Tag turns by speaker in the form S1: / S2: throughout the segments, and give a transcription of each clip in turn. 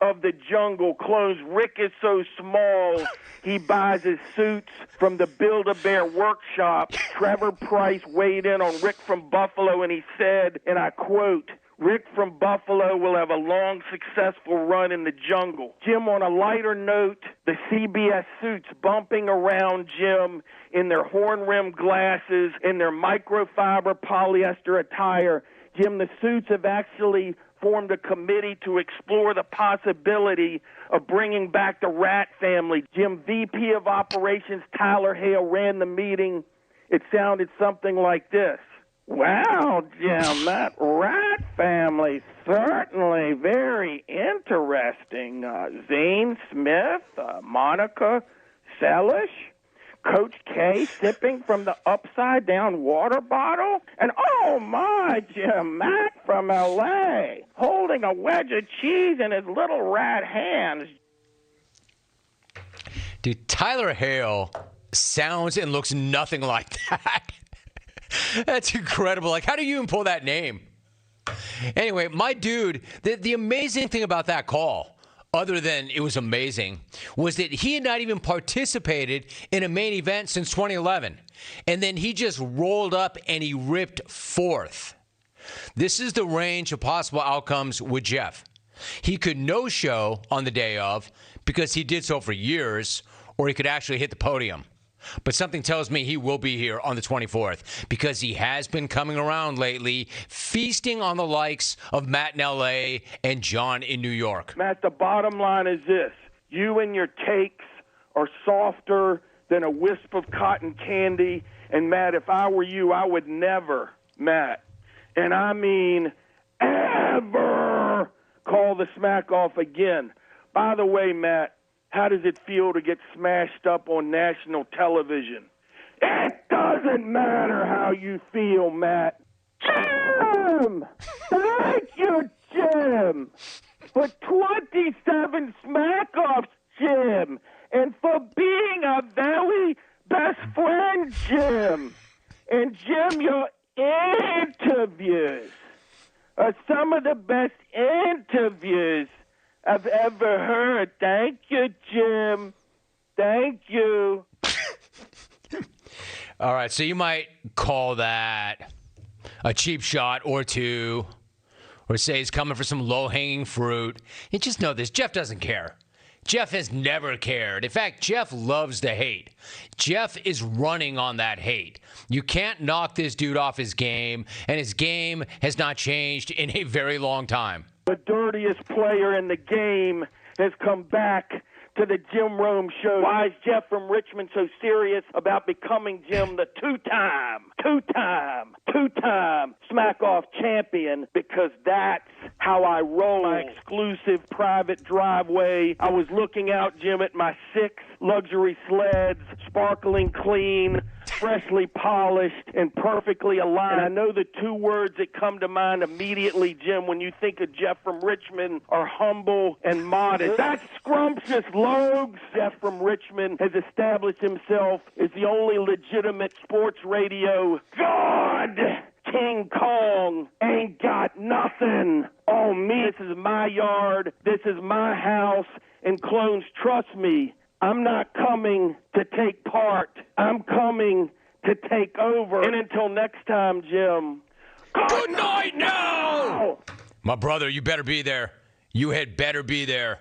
S1: of the jungle clones Rick is so small he buys his suits from the Build-A-Bear workshop. Trevor Price weighed in on Rick from Buffalo, and he said, and I quote, Rick from Buffalo will have a long, successful run in the jungle. Jim, on a lighter note, the CBS suits bumping around Jim in their horn-rimmed glasses, in their microfiber polyester attire. Jim, the suits have actually formed a committee to explore the possibility of bringing back the Rat family. Jim, VP of Operations Tyler Hale ran the meeting. It sounded something like this. Well, Jim, that Rat family certainly very interesting. Zane Smith, Monica Seles, Coach K sipping from the upside-down water bottle, and oh my, Jim, Matt from L.A. holding a wedge of cheese in his little rat hands.
S2: Dude, Tyler Hale sounds and looks nothing like that. That's incredible. Like, how do you even pull that name? Anyway, my dude, the amazing thing about that call, other than it was amazing, was that he had not even participated in a main event since 2011. And then he just rolled up and he ripped fourth. This is the range of possible outcomes with Jeff. He could no-show on the day of because he did so for years, or he could actually hit the podium. But something tells me he will be here on the 24th because he has been coming around lately, feasting on the likes of Matt in L.A. and John in New York.
S1: Matt, the bottom line is this. You and your takes are softer than a wisp of cotton candy. And, Matt, if I were you, I would never, Matt, and I mean ever, call the Smackoff again. By the way, Matt, how does it feel to get smashed up on national television? It doesn't matter how you feel, Matt. Jim! Thank you, Jim! For 27 Smackoffs, Jim! And for being a very best friend, Jim! And, Jim, your interviews are some of the best interviews I've ever heard. Thank you, Jim. Thank you.
S2: All right, so you might call that a cheap shot or two, or say he's coming for some low-hanging fruit. You just know this. Jeff doesn't care. Jeff has never cared. In fact, Jeff loves the hate. Jeff is running on that hate. You can't knock this dude off his game, and his game has not changed in a very long time.
S1: The dirtiest player in the game has come back to the Jim Rome Show. Why is Jeff from Richmond so serious about becoming, Jim, the two-time Smackoff champion? Because that's how I roll. My exclusive private driveway. I was looking out, Jim, at my 6 luxury sleds, sparkling clean, freshly polished, and perfectly aligned. And I know the 2 words that come to mind immediately, Jim, when you think of Jeff from Richmond are humble and modest. That's scrumptious Logs. Jeff from Richmond has established himself as the only legitimate sports radio god. King Kong ain't got nothing on me. This is my yard. This is my house. And clones, trust me, I'm not coming to take part. I'm coming to take over. And until next time, Jim.
S2: Good night now! My brother, you better be there. You had better be there.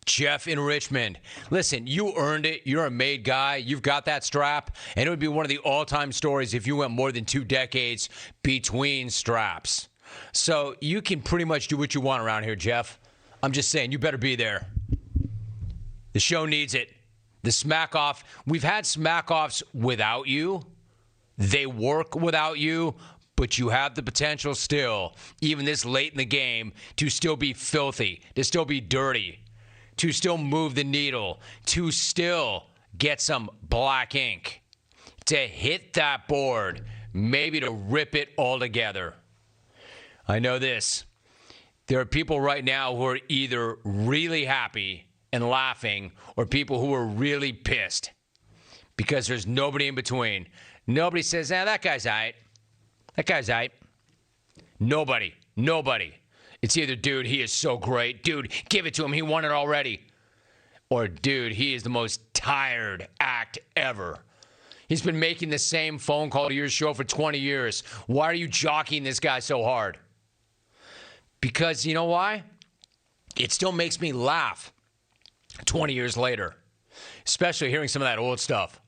S2: Jeff in Richmond. Listen, you earned it. You're a made guy. You've got that strap. And it would be one of the all-time stories if you went more than 2 decades between straps. So you can pretty much do what you want around here, Jeff. I'm just saying, you better be there. The show needs it. The Smackoff. We've had Smackoffs without you. They work without you. But you have the potential still, even this late in the game, to still be filthy, to still be dirty, to still move the needle, to still get some black ink, to hit that board, maybe to rip it all together. I know this. There are people right now who are either really happy and laughing or people who are really pissed because there's nobody in between. Nobody says, that guy's all right. That guy's all right. Nobody. It's either, dude, he is so great. Dude, give it to him. He won it already. Or, dude, he is the most tired act ever. He's been making the same phone call to your show for 20 years. Why are you jockeying this guy so hard? Because you know why? It still makes me laugh 20 years later, especially hearing some of that old stuff.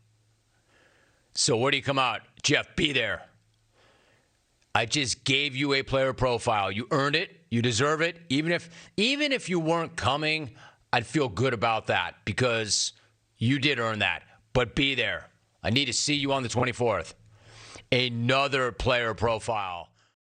S2: So where do you come out? Jeff, be there. I just gave you a player profile. You earned it. You deserve it. Even if you weren't coming, I'd feel good about that because you did earn that. But be there. I need to see you on the 24th. Another player profile.